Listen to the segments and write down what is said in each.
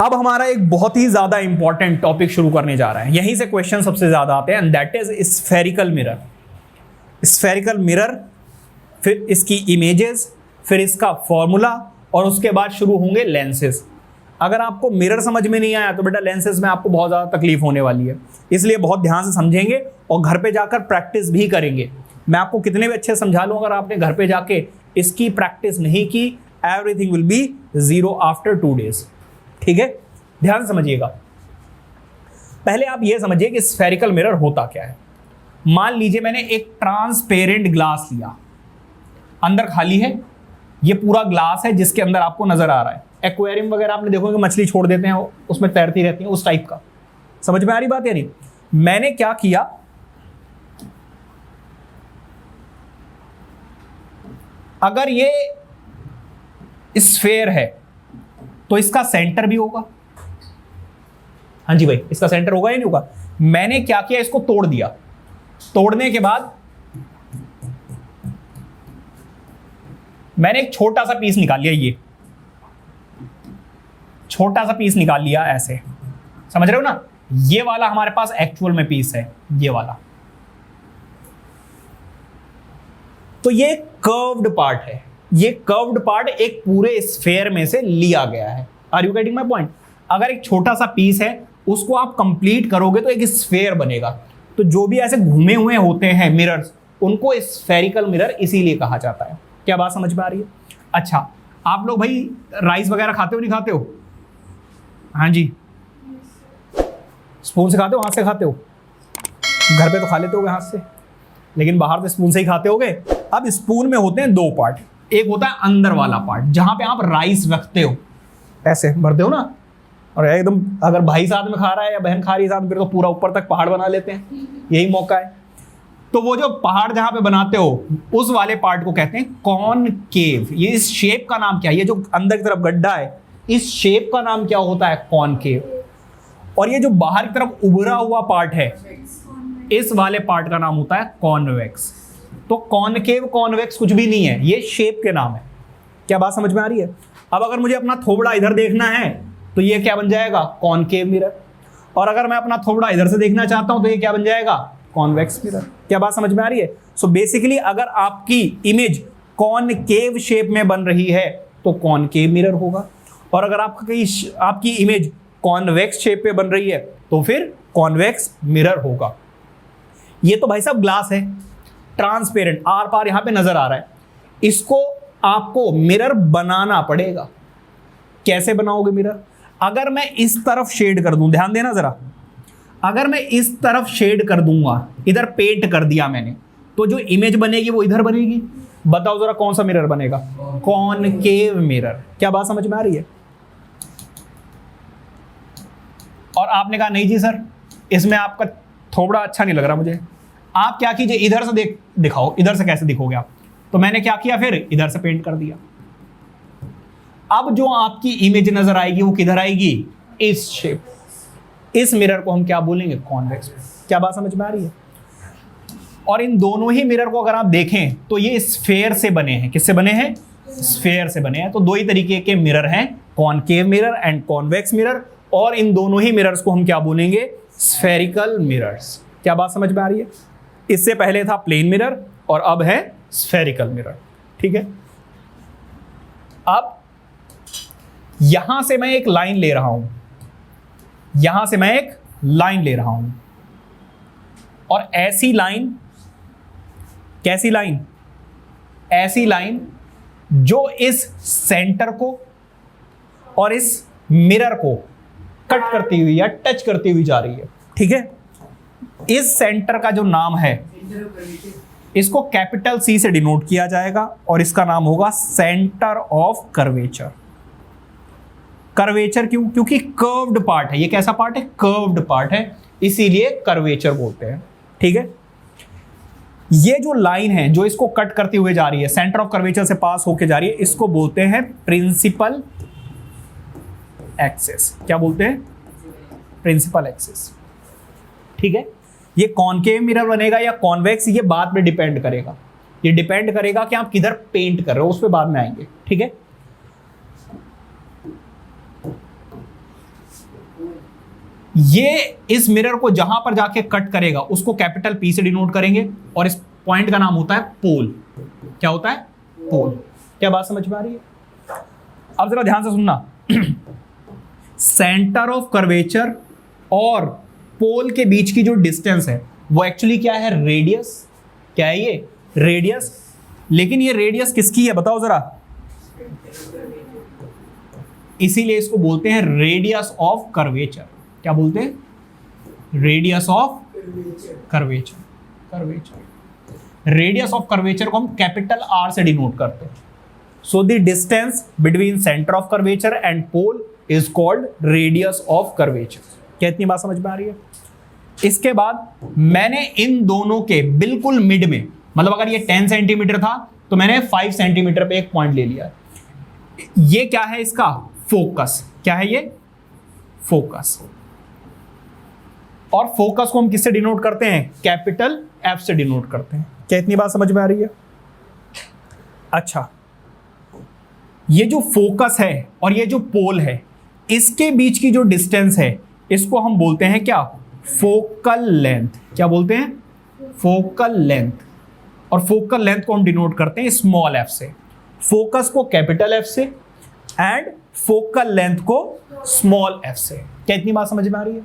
अब हमारा एक बहुत ही ज्यादा इंपॉर्टेंट टॉपिक शुरू करने जा रहा है, यहीं से क्वेश्चन सबसे ज्यादा आते हैं, and that is spherical mirror. Spherical mirror, फिर इसकी इमेजेस, फिर इसका फॉर्मूला, और उसके बाद शुरू होंगे लेंसेज। अगर आपको मिरर समझ में नहीं आया तो बेटा लेंसेज में आपको बहुत ज़्यादा तकलीफ होने वाली है, इसलिए बहुत ध्यान से समझेंगे और घर पे जाकर प्रैक्टिस भी करेंगे। मैं आपको कितने भी अच्छे समझा लूँ, अगर आपने घर पे जाके इसकी प्रैक्टिस नहीं की, everything will be 0 after 2 days। ठीक है, ध्यान से समझिएगा। पहले आप ये समझिए कि स्फेरिकल मिरर होता क्या है। मान लीजिए मैंने एक ट्रांसपेरेंट ग्लास लिया, अंदर खाली है, ये पूरा ग्लास है जिसके अंदर आपको नजर आ रहा है। एक्वेरियम वगैरह आपने देखोगे मछली छोड़ देते हैं, उसमें तैरती रहती है, उस टाइप का। समझ में आ रही बात या नहीं? मैंने क्या किया, अगर ये स्फेयर है तो इसका सेंटर भी होगा। हाँ जी भाई, इसका सेंटर होगा या नहीं होगा? मैंने क्या किया, इसको तोड़ दिया। तोड़ने के बाद मैंने एक छोटा सा पीस निकाल लिया, ये छोटा सा पीस निकाल लिया ऐसे, समझ रहे हो ना? ये वाला हमारे पास एक्चुअल में पीस है, ये वाला। तो ये कर्व्ड पार्ट है, ये कर्व्ड पार्ट एक पूरे स्फेयर में से लिया गया है। Are you getting my point? अगर एक छोटा सा पीस है उसको आप कंप्लीट करोगे तो एक स्फेयर बनेगा। तो जो भी ऐसे घूमे हुए होते हैं मिरर्स, उनको स्फेरिकल मिरर इसीलिए कहा जाता है। क्या बात समझ में आ रही है? अच्छा, आप लोग भाई राइस वगैरह खाते हो नहीं खाते हो? हाँ जी, स्पून से खाते हो, हाथ से खाते हो? घर पे तो खा लेते होगे हाथ से, लेकिन बाहर तो स्पून से ही खाते होगे। अब स्पून में होते हैं 2 पार्ट, एक होता है अंदर वाला पार्ट जहां पे आप राइस रखते हो, ऐसे भरते हो ना, और एकदम अगर भाई साथ में खा रहा है या बहन खा रही है साथ में, फिर तो पूरा ऊपर तक पहाड़ बना लेते हैं, यही मौका है। तो वो जो पहाड़ जहां पे बनाते हो उस वाले पार्ट को कहते हैं कॉनकेव। ये इस शेप का नाम क्या है? ये जो अंदर की तरफ गड्ढा है, इस शेप का नाम क्या होता है? कॉनकेव। और ये जो बाहर की तरफ उभरा हुआ पार्ट है, इस वाले पार्ट का नाम होता है कॉन्वेक्स। तो कॉनकेव कॉन्वेक्स कुछ भी नहीं है, ये शेप के नाम है। क्या बात समझ में आ रही है? अब अगर मुझे अपना थोबड़ा इधर देखना है तो ये क्या बन जाएगा? Concave mirror. और अगर मैं अपना थोबड़ा इधर से देखना चाहता हूं तो ये क्या बन जाएगा? Convex mirror. क्या बात समझ में आ रही है? सो बेसिकली अगर आपकी इमेज कॉनकेव शेप में बन रही है तो कॉनकेव मिरर होगा, और अगर आपकी इमेज कॉन्वेक्स शेप पे बन रही है तो फिर कॉन्वेक्स मिरर होगा। ये तो भाई साहब ग्लास है, ट्रांसपेरेंट, आर पार यहां पे नजर आ रहा है। इसको आपको मिरर बनाना पड़ेगा। कैसे बनाओगे मिरर? अगर मैं इस तरफ शेड कर दूं, ध्यान देना जरा, अगर मैं इस तरफ शेड कर दूंगा, इधर पेंट कर दिया मैंने, तो जो इमेज बनेगी वो इधर बनेगी। बताओ जरा कौन सा मिरर बनेगा? Concave mirror. क्या बात समझ में आ रही है? और आपने कहा नहीं जी सर, इसमें आपका थोड़ा अच्छा नहीं लग रहा मुझे। आप क्या कीजिए, इधर से दिखाओ, इधर से कैसे दिखोगे आप? तो मैंने क्या किया, फिर इधर से पेंट कर दिया। अब जो आपकी इमेज नजर आएगी वो किधर आएगी? इस शेप। इस मिरर को हम क्या बोलेंगे? कॉन्वेक्स। क्या बात समझ में आ रही है? और इन दोनों ही मिरर को अगर आप देखें तो ये स्फेयर से बने हैं। किससे बने हैं? स्फेयर से बने हैं। तो 2 ही तरीके के मिरर हैं, concave mirror and convex mirror, और इन दोनों ही मिरर्स को हम क्या बोलेंगे? Spherical mirrors. क्या बात समझ में आ रही है? इससे पहले था प्लेन मिरर और अब है स्फेरिकल मिरर। ठीक है, अब यहां से मैं एक लाइन ले रहा हूं, यहां से मैं एक लाइन ले रहा हूं, और ऐसी लाइन, कैसी लाइन? ऐसी लाइन जो इस सेंटर को और इस मिरर को कट करती हुई या टच करती हुई जा रही है। ठीक है, इस सेंटर का जो नाम है, इसको कैपिटल C से डिनोट किया जाएगा और इसका नाम होगा सेंटर ऑफ कर्वेचर। कर्वेचर क्यों? क्योंकि कर्व्ड पार्ट है। ये कैसा पार्ट है? कर्व्ड पार्ट है, इसीलिए कर्वेचर बोलते हैं। ठीक है, ये जो लाइन है जो इसको कट करती हुए जा रही है, सेंटर ऑफ कर्वेचर से पास होके जा रही है, इसको बोलते हैं प्रिंसिपल एक्सिस। क्या बोलते हैं? Principal axis. ठीक है, ये कॉनकेव मिरर बनेगा या कॉन्वेक्स, ये बाद में डिपेंड करेगा। ये डिपेंड करेगा कि आप किधर पेंट कर रहे हो, उस पर बाद में आएंगे। ठीक है, ये इस मिरर को जहां पर जाके कट करेगा उसको कैपिटल पी से डिनोट करेंगे और इस पॉइंट का नाम होता है पोल। क्या होता है? पोल। क्या बात समझ में आ रही है? अब जरा ध्यान से सुनना। सेंटर ऑफ कर्वेचर और पोल के बीच की जो डिस्टेंस है वो एक्चुअली क्या है? रेडियस। क्या है ये? रेडियस। लेकिन ये रेडियस किसकी है बताओ जरा? इसीलिए इसको बोलते हैं रेडियस ऑफ कर्वेचर। क्या बोलते हैं? Radius of curvature. Curvature, radius of curvature को हम कैपिटल आर से डिनोट करते हैं। So the distance between centre of curvature and pole is called radius of curvature. क्या इतनी बात समझ में आ रही है? इसके बाद मैंने इन दोनों के बिल्कुल मिड में, मतलब अगर ये 10 सेंटीमीटर था तो मैंने 5 सेंटीमीटर पे एक पॉइंट ले लिया। ये क्या है? इसका फोकस। क्या है ये? फोकस। और फोकस को हम किससे डिनोट करते हैं? कैपिटल एफ से डिनोट करते हैं। क्या इतनी बात समझ में आ रही है? अच्छा, ये जो फोकस है और ये जो पोल है, इसके बीच की जो डिस्टेंस है इसको हम बोलते हैं क्या? Focal length. क्या बोलते हैं? Focal length. और फोकल लेंथ को हम डिनोट करते हैं स्मॉल एफ से, फोकस को कैपिटल एफ से एंड फोकल लेंथ को स्मॉल एफ से। क्या इतनी बात समझ में आ रही है?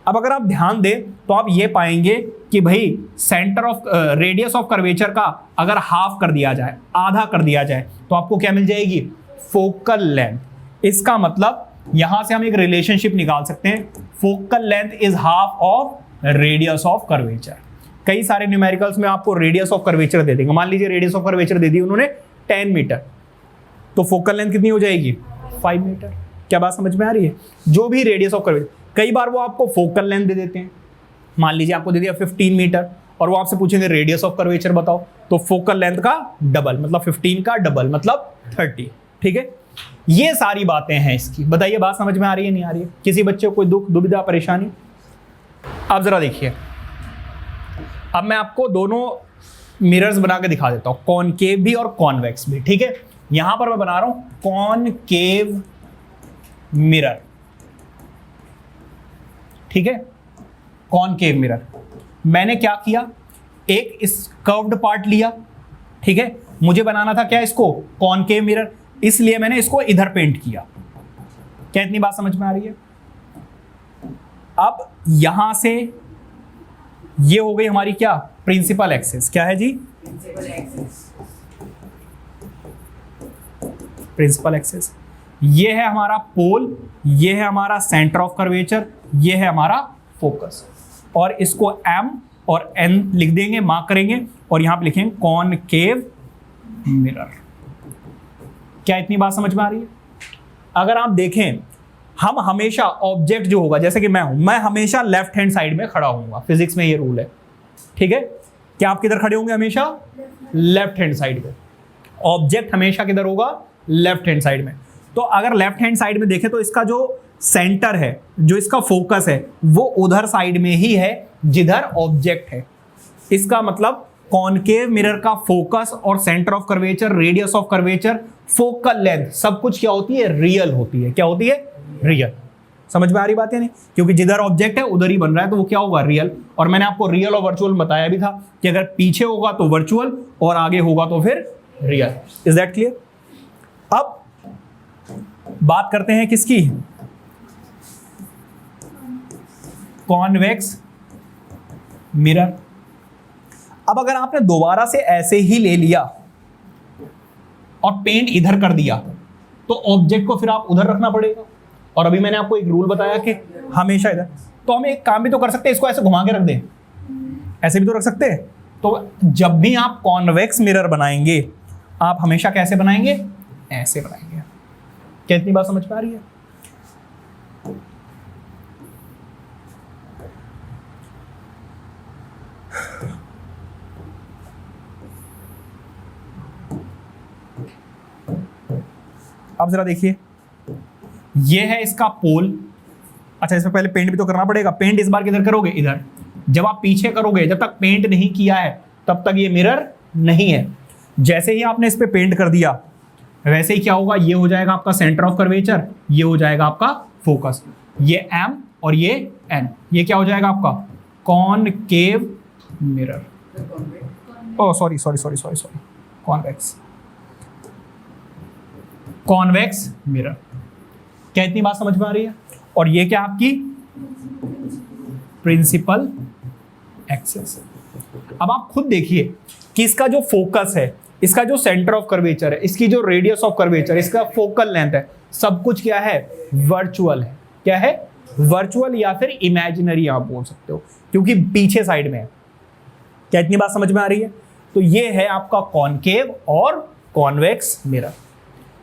अब अगर आप ध्यान दें तो आप ये पाएंगे कि भाई centre of radius of curvature का अगर हाफ कर दिया जाए, आधा कर दिया जाए, तो आपको क्या मिल जाएगी? Focal length. इसका मतलब यहां से हम एक रिलेशनशिप निकाल सकते हैं, focal length is half of radius of curvature. कई सारे न्यूमेरिकल्स में आपको रेडियस ऑफ कर्वेचर दे देंगे। मान लीजिए रेडियस ऑफ कर्वेचर दे दी उन्होंने 10 मीटर, तो फोकल लेंथ कितनी हो जाएगी? 5 मीटर। क्या बात समझ में आ रही है? जो भी रेडियस ऑफ कर्वेचर, कई बार वो आपको फोकल लेंथ दे देते हैं। मान लीजिए आपको दे दिया 15 मीटर और वो आपसे पूछेंगे रेडियस ऑफ कर्वेचर बताओ, तो फोकल लेंथ का डबल मतलब 15 का डबल मतलब 30। ठीक है, ये सारी बातें हैं इसकी। बताइए बात समझ में आ रही है नहीं आ रही है? किसी बच्चे को कोई दुख, दुविधा, परेशानी? अब जरा देखिए, अब मैं आपको दोनों मिरर्स बना के दिखा देता हूं, कॉनकेव भी और कॉन्वेक्स भी। ठीक है, यहां पर मैं बना रहा हूं कॉनकेव मिरर। ठीक है, कॉनकेव मिरर। मैंने क्या किया? एक इस कर्व्ड पार्ट लिया। ठीक है, मुझे बनाना था क्या? इसको कॉनकेव मिरर, इसलिए मैंने इसको इधर पेंट किया। क्या इतनी बात समझ में आ रही है? अब यहां से ये हो गई हमारी क्या? Principal axis. क्या है जी? Principal axis. ये है हमारा पोल, ये है हमारा सेंटर ऑफ कर्वेचर, ये है हमारा फोकस। और इसको M और N लिख देंगे, मार्क करेंगे और यहां पे लिखेंगे कॉनकेव मिरर। क्या इतनी बात समझ में आ रही है? अगर आप देखें, हम हमेशा ऑब्जेक्ट जो होगा, जैसे कि मैं हूं, मैं हमेशा लेफ्ट हैंड साइड में खड़ा होऊंगा। फिजिक्स में ये रूल है। ठीक है, क्या आप किधर खड़े होंगे? हमेशा लेफ्ट हैंड साइड में। ऑब्जेक्ट हमेशा किधर होगा? लेफ्ट हैंड साइड में। तो अगर लेफ्ट हैंड साइड में देखें तो इसका जो सेंटर है, जो इसका फोकस है, वो उधर साइड में ही है जिधर ऑब्जेक्ट है। इसका मतलब कॉनकेव मिरर का फोकस और centre of curvature, radius of curvature, focal length, सब कुछ क्या होती है? रियल होती है। क्या होती है? रियल। समझ में आ रही बात है नहीं? क्योंकि जिधर ऑब्जेक्ट है उधर ही बन रहा है, तो वो क्या होगा? रियल। और मैंने आपको रियल और वर्चुअल बताया भी था कि अगर पीछे होगा तो वर्चुअल और आगे होगा तो फिर रियल। Is that clear? अब बात करते हैं किसकी? Convex mirror. अब अगर आपने दोबारा से ऐसे ही ले लिया और पेंट इधर कर दिया तो ऑब्जेक्ट को फिर आप उधर रखना पड़ेगा। और अभी मैंने आपको एक रूल बताया कि हमेशा इधर। तो हम एक काम भी तो कर सकते हैं, इसको ऐसे घुमा के रख दें, ऐसे भी तो रख सकते हैं। तो जब भी आप कॉन्वेक्स मिरर बनाएंगे, आप हमेशा कैसे बनाएंगे? ऐसे बनाएंगे। क्या इतनी बात समझ में आ रही है? अब जरा देखिए, ये है इसका पोल। अच्छा, इसमें पहले पेंट भी तो करना पड़ेगा। पेंट इस बार किधर करोगे? इधर। जब आप पीछे करोगे, जब तक पेंट नहीं किया है तब तक ये मिरर नहीं है। जैसे ही आपने इस पे पेंट कर दिया, वैसे ही क्या होगा? ये हो जाएगा आपका सेंटर ऑफ कर्वेचर, ये हो जाएगा आपका फोकस। ये M और ये n, ये क्या हो जाएगा आपका कॉनकेव मिरर, ओ सॉरी कॉन्वेक्स मिरर। क्या इतनी बात समझ में आ रही है? और ये क्या आपकी प्रिंसिपल एक्सिस। अब आप खुद देखिए कि इसका जो फोकस है, इसका जो सेंटर ऑफ कर्वेचर है, इसकी जो रेडियस ऑफ कर्वेचर, इसका फोकल लेंथ है, सब कुछ क्या है? वर्चुअल है। क्या है? वर्चुअल या फिर इमेजिनरी आप बोल सकते हो, क्योंकि पीछे साइड में है। क्या इतनी बात समझ में आ रही है? तो ये है आपका कॉनकेव और कॉन्वेक्स मिरर।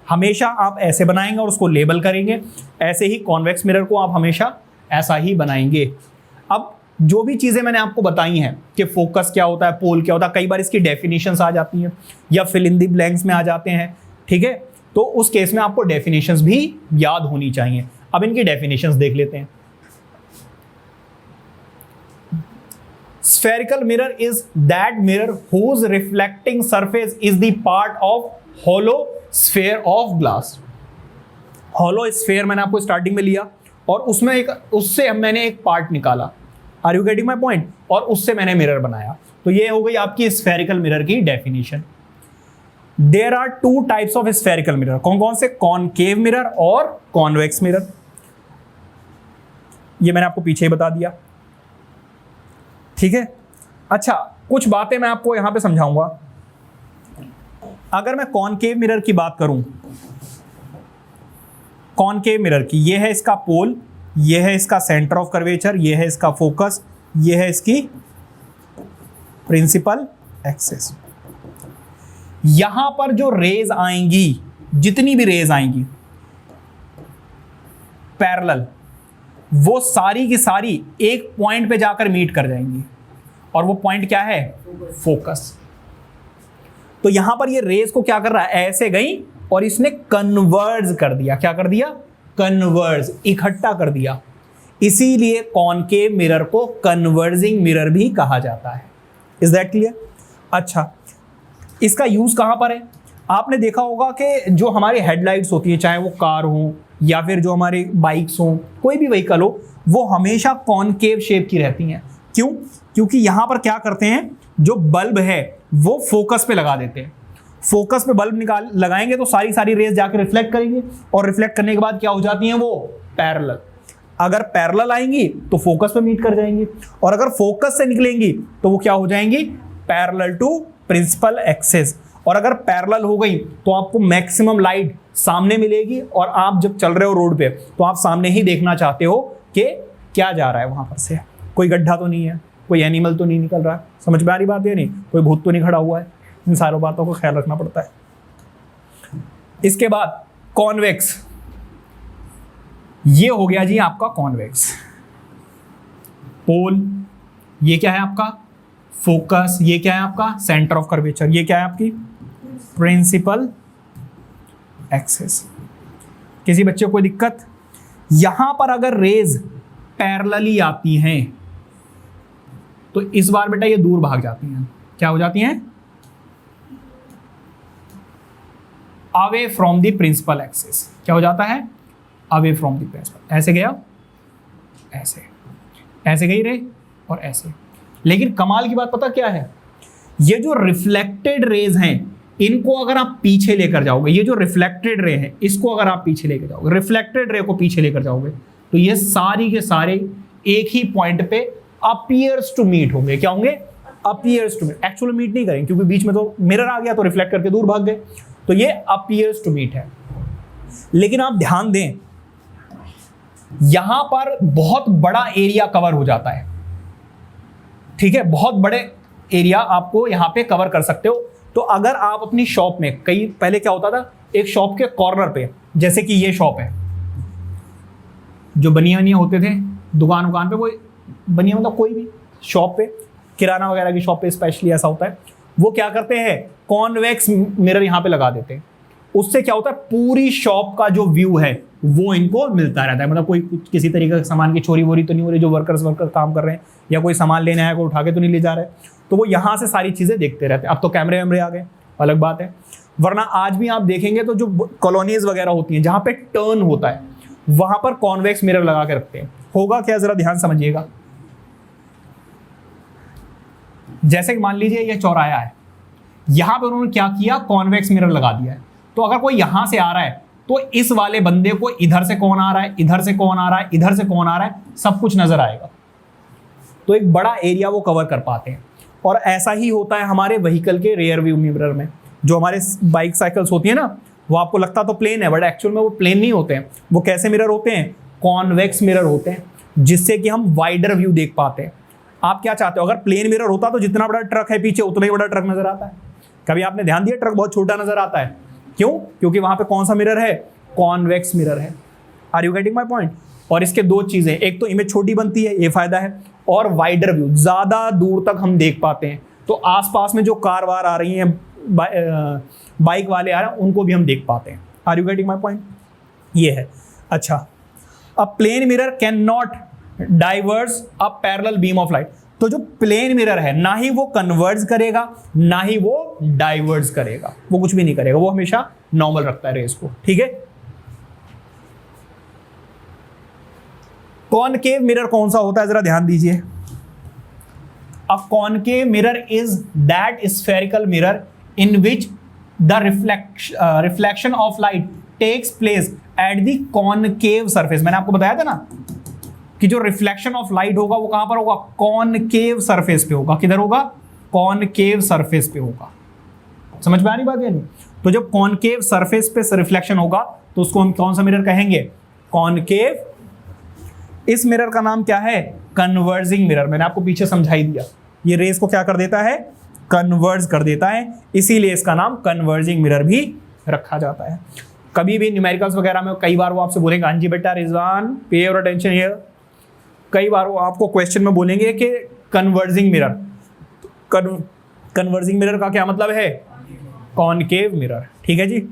हमेशा आप ऐसे बनाएंगे और उसको लेबल करेंगे, ऐसे ही कॉन्वेक्स मिरर को आप हमेशा ऐसा ही बनाएंगे। अब जो भी चीजें मैंने आपको बताई हैं कि फोकस क्या होता है, पोल क्या होता है, कई बार इसकी डेफिनेशंस आ जाती हैं या फिल इन द ब्लैंक्स में आ जाते हैं, ठीक है? तो उस केस में आपको डेफिनेशंस भी याद होनी चाहिए। अब इनकी डेफिनेशंस देख लेते हैं। Spherical mirror is that mirror whose reflecting surface is the part of hollow sphere of glass. Hollow sphere मैंने आपको स्टार्टिंग में लिया और उससे मैंने एक पार्ट निकाला। Are you getting my point? और उससे मैंने मिरर बनाया। तो ये हो गई आपकी स्फेरिकल मिरर की definition. There are two types of spherical mirror. कौन कौन से? कॉनकेव मिरर और कॉन्वेक्स मिरर। ये मैंने आपको पीछे ही बता दिया, ठीक है? अच्छा, कुछ बातें मैं आपको यहां पे समझाऊंगा। अगर मैं कॉनकेव मिरर की बात करूं, कॉनकेव मिरर की, ये है इसका पोल, ये है इसका सेंटर ऑफ कर्वेचर, ये है इसका फोकस, ये है इसकी प्रिंसिपल एक्सिस। यहां पर जो रेज आएंगी, जितनी भी रेज आएंगी पैरेलल, वो सारी की सारी एक पॉइंट पे जाकर मीट कर जाएंगी और वो पॉइंट क्या है? फोकस। तो यहां पर ये रेज को क्या कर रहा है? ऐसे गई और इसने कन्वर्ज कर दिया। क्या कर दिया? कन्वर्ज, इकट्ठा कर दिया। इसीलिए कॉनकेव मिरर को कन्वर्जिंग मिरर भी कहा जाता है। Is that clear? अच्छा, इसका यूज कहां पर है? आपने देखा होगा कि जो हमारे हेडलाइट्स होती है, चाहे वो कार हो या फिर जो हमारे बाइक्स हो, कोई भी व्हीकल हो, वो हमेशा कॉनकेव शेप की रहती हैं। क्यों? क्योंकि यहां पर क्या करते हैं, जो बल्ब है वो फोकस पे लगा देते हैं। फोकस पे बल्ब लगाएंगे तो सारी रेज जाकर रिफ्लेक्ट करेंगे और रिफ्लेक्ट करने के बाद क्या हो जाती हैं? वो पैरेलल। अगर पैरेलल आएंगी तो फोकस पे मीट कर जाएंगी और अगर फोकस से निकलेंगी तो वो क्या हो जाएंगी? Parallel to principal axis. और अगर पैरेलल हो गई तो आपको मैक्सिमम लाइट सामने मिलेगी और आप जब चल रहे हो रोड पे तो आप सामने ही देखना चाहते हो कि क्या जा रहा है वहां पर से, कोई गड्ढा तो नहीं है, कोई एनिमल तो नहीं निकल रहा है। समझ में आ रही बात है? नहीं, कोई भूत तो नहीं खड़ा हुआ है। इन सारों बातों को ख्याल रखना पड़ता है। इसके बाद कॉन्वेक्स, ये हो गया जी आपका कॉन्वेक्स। पोल, ये क्या है आपका? फोकस, ये क्या है आपका? सेंटर ऑफ कर्वेचर, ये क्या है आपकी? Principal axis. किसी बच्चे को कोई दिक्कत? यहां पर अगर रेज पैरेलली आती हैं तो इस बार बेटा ये दूर भाग जाती हैं। क्या हो जाती हैं? Away from the principal axis. क्या हो जाता है? Away from the principal. ऐसे गया, ऐसे गई रे और ऐसे। लेकिन कमाल की बात पता क्या है? ये जो रिफ्लेक्टेड रेज हैं, इनको अगर आप पीछे लेकर जाओगे, ये जो रिफ्लेक्टेड रे है इसको अगर आप पीछे लेकर जाओगे, रिफ्लेक्टेड रे को पीछे लेकर जाओगे, तो ये सारी के सारे एक ही पॉइंट पे अपीयर्स टू मीट होंगे। क्या होंगे? Appears to meet. Actually meet नहीं करेंगे क्योंकि बीच में तो मिरर आ गया तो रिफ्लेक्ट करके दूर भाग गए, तो ये अपीयर्स टू मीट है। लेकिन आप ध्यान दें, यहां पर बहुत बड़ा एरिया कवर हो जाता है, ठीक है? बहुत बड़े एरिया आपको यहां पे कवर कर सकते हो। तो अगर आप अपनी शॉप में, कई पहले क्या होता था, एक शॉप के कॉर्नर पे, जैसे कि ये शॉप है, जो बनिया होते थे दुकान पे, वो बनिया मतलब कोई भी शॉप पे, किराना वगैरह की शॉप पे स्पेशली ऐसा होता है, वो क्या करते हैं? कॉन्वेक्स मिरर यहां पे लगा देते हैं। उससे क्या होता है? पूरी शॉप का जो व्यू है वो इनको मिलता रहता है। मतलब कोई किसी तरीके का सामान की चोरी वोरी तो नहीं हो रही, जो वर्कर्स काम कर रहे हैं, या कोई सामान लेने आया को उठा के तो नहीं ले जा रहे, तो वो यहाँ से सारी चीजें देखते रहते हैं। अब तो कैमरे वैमरे आ गए, अलग बात है, वरना आज भी आप देखेंगे तो जो कॉलोनीज वगैरह होती हैं जहाँ पे टर्न होता है, वहां पर कॉन्वेक्स मिरर लगा के रखते हैं। होगा क्या, जरा ध्यान समझिएगा। जैसे कि मान लीजिए ये चौराया है, यहां पर उन्होंने क्या किया, कॉन्वेक्स मिरर लगा दिया है। तो अगर कोई यहां से आ रहा है तो इस वाले बंदे को इधर से कौन आ रहा है, इधर से कौन आ रहा है, इधर से कौन आ रहा है, सब कुछ नजर आएगा। तो एक बड़ा एरिया वो कवर कर पाते हैं। और ऐसा ही होता है हमारे व्हीकल के रियर व्यू मिरर में। जो हमारे बाइक साइकिल्स होती है ना, वो आपको लगता तो प्लेन है, बट एक्चुअल में वो प्लेन नहीं होते हैं। वो कैसे मिरर होते हैं, कॉन्वेक्स मिरर होते हैं, जिससे कि हम वाइडर व्यू देख पाते हैं। आप क्या चाहते हो, अगर प्लेन मिरर होता तो जितना बड़ा ट्रक है पीछे उतना ही बड़ा ट्रक नजर आता है। कभी आपने ध्यान दिया, ट्रक बहुत छोटा नजर आता है, क्यों? क्योंकि वहां पे कौन सा मिरर है, कॉन्वेक्स मिरर है। Are you getting my point? और इसके दो चीजें, एक तो इमेज छोटी बनती है, ये फायदा है, और वाइडर व्यू, ज्यादा दूर तक हम देख पाते हैं। तो आसपास में जो कार वार आ रही हैं, बाइक वाले आ रहे हैं, उनको भी हम देख पाते हैं। Are you getting my point? ये है। अच्छा, a plane mirror can not diverse a parallel beam of light. तो जो प्लेन मिरर है, ना ही वो कन्वर्ज करेगा, ना ही वो डाइवर्ज करेगा, वो कुछ भी नहीं करेगा, वो हमेशा नॉर्मल रखता है रेस को। ठीक है। कॉनकेव मिरर कौन सा होता है, जरा ध्यान दीजिए। A concave mirror is that spherical mirror in which the reflection of light takes place at the concave surface. मैंने आपको बताया था ना कि जो रिफ्लेक्शन ऑफ लाइट होगा वो कहां पर होगा, कॉनकेव सरफेस पे होगा। किधर होगा, कॉनकेव सरफेस पे होगा। समझ में आ रही बात या नहीं? तो जब कॉनकेव सरफेस पे रिफ्लेक्शन होगा तो उसको हम कौन सा मिरर कहेंगे, कॉनकेव। इस मिरर का नाम क्या है, कन्वर्जिंग मिरर। मैंने आपको पीछे समझा ही दिया, ये रेस को क्या कर देता है, कन्वर्ज कर देता है, इसीलिए इसका नाम कन्वर्जिंग मिरर भी रखा जाता है। कभी भी न्यूमेरिकल्स वगैरह में कई बार वो आपसे बोलेंगे, हाँ जी बेटा रिजवान पे योर अटेंशन हियर। कई बार वो आपको क्वेश्चन में बोलेंगे कि कन्वर्जिंग मिरर, कन्वर्जिंग मिरर का क्या मतलब है, कॉनकेव मिरर। ठीक है जी।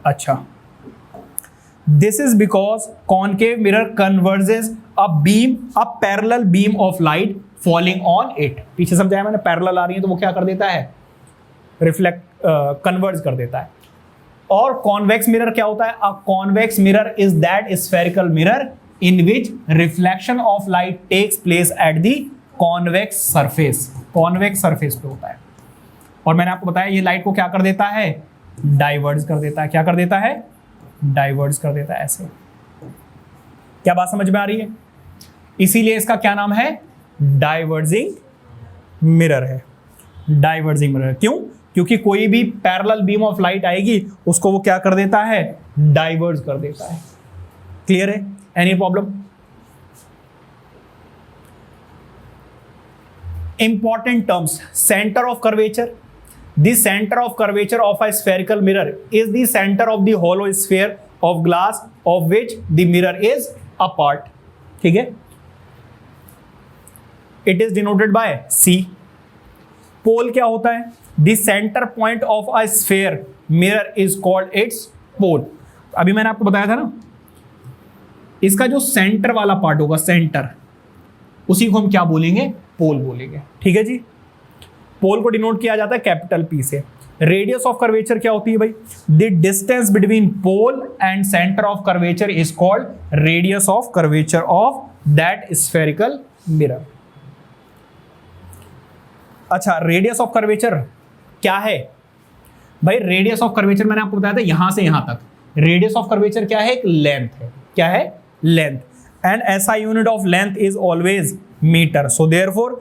अच्छा, this is because concave mirror converges a beam, a parallel beam of light falling on it. पीछे समझाया मैंने, पैरेलल आ रही है तो वो क्या कर देता है, रिफ्लेक्ट, कन्वर्ज कर देता है। और कॉन्वेक्स मिरर क्या होता है, अ convex mirror is that spherical mirror in which reflection of light takes place at the convex surface। convex surface पे होता है। और मैंने आपको बताया ये लाइट को क्या कर देता है, डाइवर्ज कर देता है। क्या कर देता है, डाइवर्ज कर देता है। ऐसे क्या बात समझ में आ रही है? इसीलिए इसका क्या नाम है, डाइवर्जिंग मिरर है। डाइवर्जिंग मिरर क्यों? क्योंकि कोई भी पैरेलल बीम ऑफ लाइट आएगी उसको वो क्या कर देता है, डाइवर्ज कर देता है। क्लियर है? Any problem? Important terms, center of curvature. The center of curvature of a spherical mirror is the center of the hollow sphere of glass of which the mirror is a part. ठीक है? It is denoted by C. Pole क्या होता है? The center point of a sphere mirror is called its pole. अभी मैंने आपको बताया था ना, इसका जो सेंटर वाला पार्ट होगा, सेंटर, उसी को हम क्या बोलेंगे, पोल बोलेंगे। ठीक है जी। पोल को डिनोट किया जाता है कैपिटल पी से। रेडियस ऑफ कर्वेचर क्या होती है भाई, the distance between pole and centre of curvature is called radius of curvature of that spherical mirror. अच्छा, रेडियस ऑफ कर्वेचर क्या है भाई? रेडियस ऑफ कर्वेचर मैंने आपको बताया था यहां से यहां तक। रेडियस ऑफ कर्वेचर क्या है, एक लेंथ है। क्या है, length. And SI unit of length is always metre, so therefore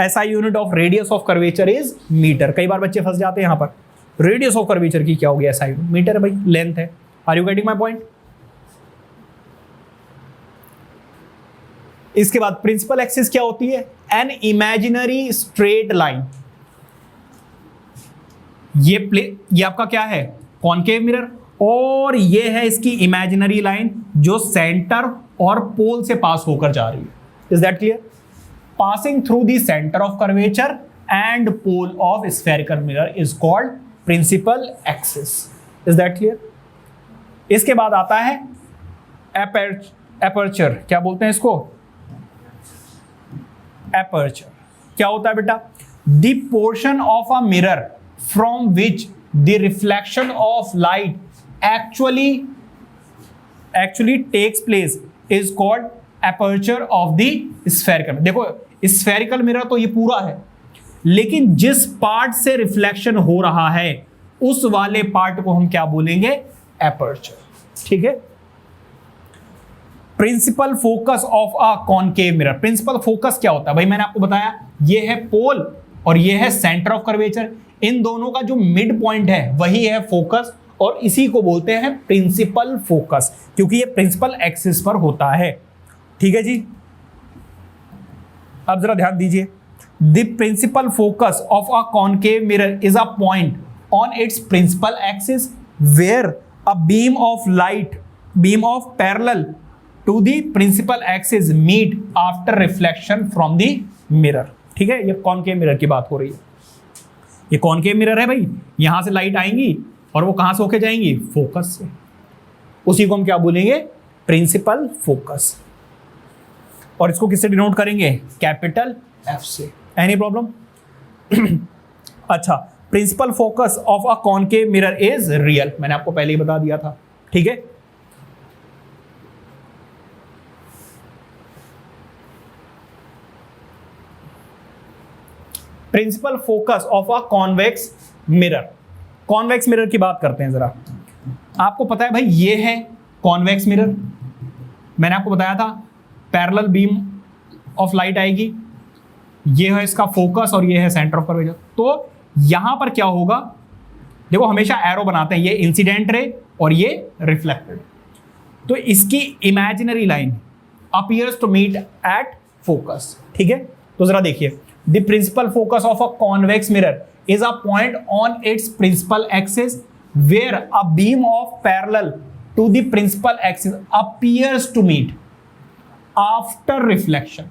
SI unit of radius of curvature is metre. कई बार बच्चे फंस जाते हैं यहां पर, रेडियस ऑफ कर्वेचर की क्या होगी, SI यूनिट, मीटर है भाई, लेंथ है। Are you getting my point? इसके बाद प्रिंसिपल एक्सिस क्या होती है, एन इमेजिनरी स्ट्रेट लाइन। ये आपका क्या है, कॉनकेव मिरर, और ये है इसकी इमेजिनरी लाइन जो सेंटर और पोल से पास होकर जा रही है। Is that clear? Passing through the centre of curvature and pole of spherical mirror is called principal axis. Is that clear? इसके बाद आता है एपर्चर। क्या बोलते हैं इसको, एपर्चर। क्या होता है बेटा, the portion of a mirror from which the reflection of light actually takes place is called aperture of the spherical. देखो स्फेरिकल मिरर तो ये पूरा है, लेकिन जिस पार्ट से रिफ्लेक्शन हो रहा है उस वाले पार्ट को हम क्या बोलेंगे, एपर्चर। ठीक है। Principal focus of a concave mirror. Principal focus क्या होता है भाई, मैंने आपको बताया ये है पोल और ये है सेंटर ऑफ कर्वेचर। इन दोनों का जो मिड पॉइंट है वही है फोकस, और इसी को बोलते हैं प्रिंसिपल फोकस, क्योंकि ये प्रिंसिपल एक्सिस पर होता है। ठीक है जी। अब जरा ध्यान दीजिए, the principal focus of a concave mirror is a point on its principal axis where a beam of parallel to the principal axis meet after reflection from the mirror. ठीक है, ये कॉनकेव मिरर की बात हो रही है। ये concave mirror है भाई, यहां से लाइट आएंगी और वो कहां से होके जाएंगी, फोकस से। उसी को हम क्या बोलेंगे, प्रिंसिपल फोकस। और इसको किससे डिनोट करेंगे, कैपिटल एफ से। Any problem? अच्छा, principal focus of a concave mirror is real, मैंने आपको पहले ही बता दिया था। ठीक है। Principal focus of a convex mirror. Convex mirror की बात करते हैं जरा। आपको पता है भाई ये है कॉन्वेक्स मिरर, मैंने आपको बताया था पैरेलल बीम ऑफ लाइट आएगी, ये है इसका फोकस और ये है सेंटर ऑफ कर्वेचर। तो यहां पर क्या होगा, देखो हमेशा एरो बनाते हैं, ये इंसिडेंट रे और ये रिफ्लेक्टेड। तो इसकी imaginary line appears to meet at focus. ठीक है। तो जरा देखिए, the principal focus of a convex mirror is a point on its principal axis where a beam of parallel to the principal axis appears to meet after reflection।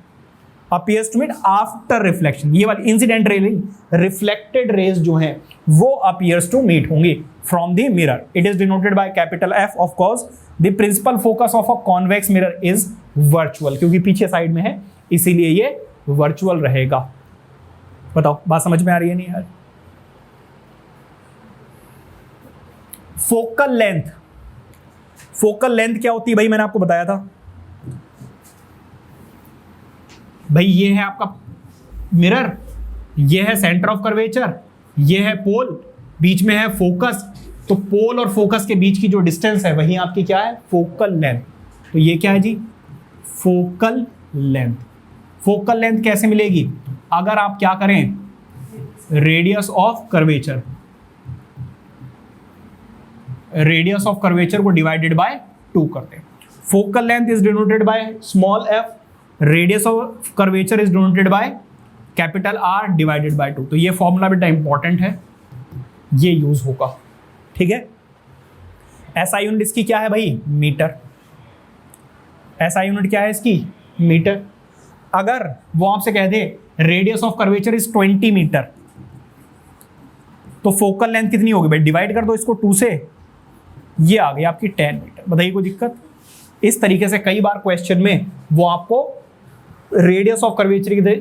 appears to meet after reflection, ये वाली incident ray नहीं, reflected raise जो हैं वो appears to meet होंगी from the mirror। it is denoted by capital F of course। the principal focus of a convex mirror is virtual, क्योंकि पीछे side में है इसीलिए ये वर्चुअल रहेगा। बताओ बात समझ में आ रही है नहीं यार? फोकल लेंथ, फोकल लेंथ क्या होती है भाई, मैंने आपको बताया था भाई, ये है आपका मिरर, ये है सेंटर ऑफ कर्वेचर, ये है पोल, बीच में है फोकस। तो पोल और फोकस के बीच की जो डिस्टेंस है वही आपकी क्या है, फोकल लेंथ। तो ये क्या है जी, फोकल लेंथ। फोकल लेंथ कैसे मिलेगी, अगर आप क्या करें, radius of curvature, radius of curvature को डिवाइडेड बाय 2 करते हैं। Focal length is denoted by small f, radius of curvature is denoted by capital R divided by 2। तो ये फॉर्मूला बेटा इंपॉर्टेंट है, ये यूज होगा। ठीक है। SI यूनिट इसकी क्या है भाई, मीटर। SI यूनिट क्या है इसकी, मीटर। अगर वो आपसे कह दे radius of curvature is 20 metre, तो फोकल लेंथ कितनी होगी भाई, डिवाइड कर दो इसको 2 से, ये आ गई आपकी 10 मीटर। बताइए कोई दिक्कत? इस तरीके से कई बार क्वेश्चन में वो आपको रेडियस ऑफ कर्वेचर की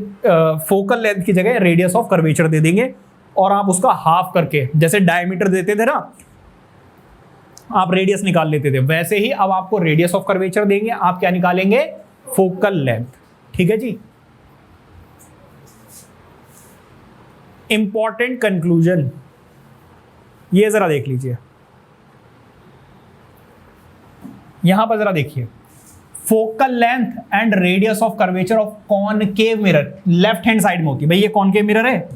फोकल लेंथ की जगह रेडियस ऑफ कर्वेचर दे देंगे, और आप उसका हाफ करके, जैसे डायमीटर देते थे ना, आप रेडियस निकाल लेते थे, वैसे ही अब आपको रेडियस ऑफ कर्वेचर देंगे, आप क्या निकालेंगे, फोकल लेंथ। ठीक है जी। इंपॉर्टेंट कंक्लूजन, ये जरा देख लीजिए, यहां पर जरा देखिए, focal length and radius of curvature of concave mirror left hand side में होती है। भाई ये कॉनकेव मिरर है,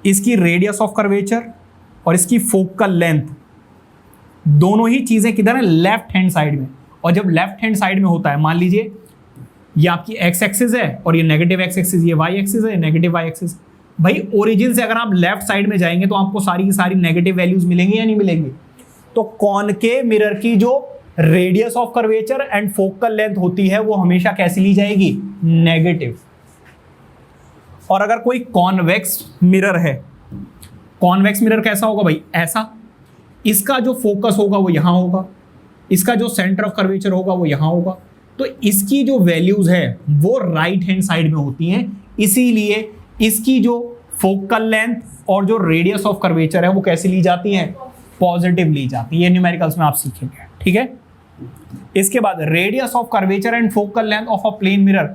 इसकी रेडियस ऑफ कर्वेचर और इसकी फोकल लेंथ दोनों ही चीजें किधर है, लेफ्ट हैंड साइड में। और जब लेफ्ट हैंड साइड में होता है, मान लीजिए ये आपकी एक्स एक्सिस है और ये नेगेटिव एक्स एक्सिस, ये वाई एक्सिस है, नेगेटिव वाई एक्सिस। भाई ओरिजिन से अगर आप लेफ्ट साइड में जाएंगे तो आपको सारी की सारी नेगेटिव वैल्यूज मिलेंगी या नहीं मिलेंगी? तो कॉनकेव मिरर की जो radius of curvature and focal length होती है वो हमेशा कैसी ली जाएगी, नेगेटिव। और अगर कोई कॉन्वेक्स मिरर है, कॉन्वेक्स मिरर कैसा होगा भाई, ऐसा, इसका जो फोकस होगा वो यहां होगा, इसका जो सेंटर ऑफ कर्वेचर होगा वो यहां होगा। तो इसकी जो वैल्यूज है वो राइट हैंड साइड में होती हैं, इसीलिए इसकी जो फोकल लेंथ और जो रेडियस ऑफ कर्वेचर है वो कैसे ली जाती हैं, पॉजिटिव ली जाती है। ये न्यूमेरिकल्स में आप सीखेंगे। ठीक है। इसके बाद radius of curvature and focal length of a plane mirror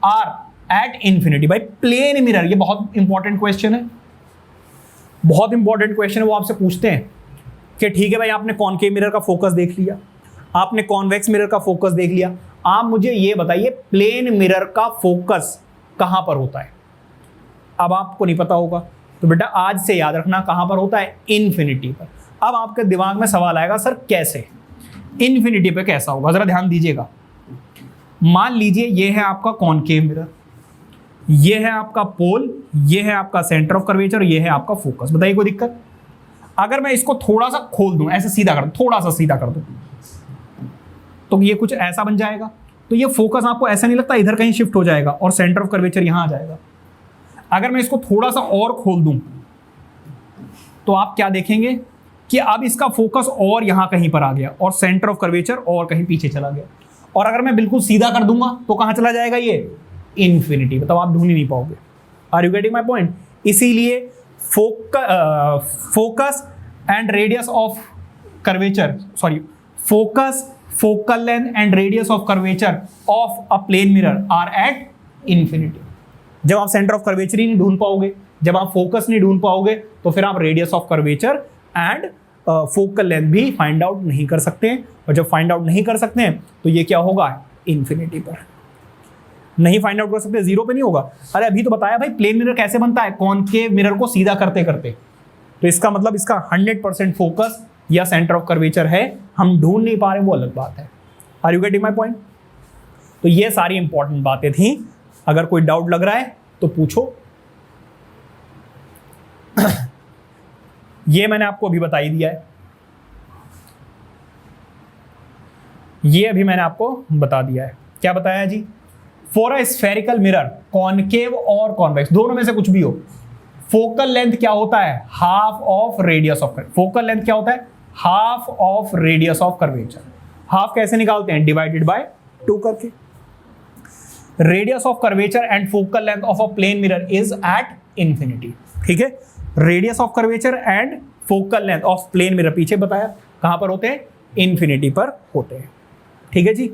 are at infinity. भाई प्लेन मिरर, ये बहुत इंपॉर्टेंट क्वेश्चन है, बहुत इंपॉर्टेंट क्वेश्चन है। वो आपसे पूछते हैं कि ठीक है भाई, आपने कॉनकेव मिरर का फोकस देख लिया, आपने कॉन्वेक्स मिरर का फोकस देख लिया, आप मुझे ये बताइए प्लेन मिरर का फोकस कहां पर होता है। अब आपको नहीं पता होगा तो बेटा आज से याद रखना, कहां पर होता है, इन्फिनिटी पर। अब आपके दिमाग में सवाल आएगा, सर कैसे, इन्फिनिटी पे कैसा होगा, जरा ध्यान दीजिएगा। मान लीजिए ये है आपका कॉनकेव मिरर, ये है आपका पोल, ये है आपका सेंटर ऑफ कर्वेचर, ये है आपका फोकस। बताइए कोई दिक्कत? अगर मैं इसको थोड़ा सा खोल दूं, ऐसे सीधा कर दूं, थोड़ा सा सीधा कर दूं, तो ये कुछ ऐसा बन जाएगा। तो ये फोकस आपको ऐसा नहीं लगता इधर कहीं शिफ्ट हो जाएगा और सेंटर ऑफ कर्वेचर यहां आ जाएगा। अगर मैं इसको थोड़ा सा और खोल दूं तो आप क्या देखेंगे कि अब इसका फोकस और यहां कहीं पर आ गया और सेंटर ऑफ कर्वेचर और कहीं पीछे चला गया। और अगर मैं बिल्कुल सीधा कर दूंगा तो कहां चला जाएगा, ये इन्फिनिटी। मतलब आप ढूंढ ही नहीं पाओगे। Are you getting my point? इसीलिए focus and radius of curvature, sorry, focus, focal length and radius of curvature of a plane mirror are at infinity. जब आप सेंटर ऑफ कर्वेचर ही नहीं ढूंढ पाओगे, जब आप फोकस नहीं ढूंढ पाओगे, तो फिर आप radius of curvature and focal length भी फाइंड आउट नहीं कर सकते हैं। और जब फाइंड आउट नहीं कर सकते हैं तो ये क्या होगा, इंफिनिटी पर। नहीं फाइंड आउट कर सकते, जीरो पे नहीं होगा। अरे अभी तो बताया भाई प्लेन मिरर कैसे बनता है, कॉनकेव मिरर को सीधा करते करते। तो इसका मतलब इसका 100% फोकस या सेंटर ऑफ कर्वेचर है, हम ढूंढ नहीं पा रहे, वो अलग बात है। Are you getting my point? तो ये सारी इंपॉर्टेंट बातें थी। अगर कोई डाउट लग रहा है तो पूछो। ये मैंने आपको अभी बता ही दिया है, ये अभी मैंने आपको बता दिया है। क्या बताया है जी? For a spherical mirror, concave और कॉन्वेक्स, दोनों में से कुछ भी हो, फोकल लेंथ क्या होता है, half of radius of curvature. Focal length क्या होता है, half of radius of curvature. Half कैसे निकालते हैं, डिवाइडेड बाय 2 करके। Radius of curvature and focal length of a plane mirror is at infinity. ठीक है, radius of curvature and focal length of plane mirror पीछे बताया कहां पर होते हैं, इंफिनिटी पर होते हैं। ठीक है जी।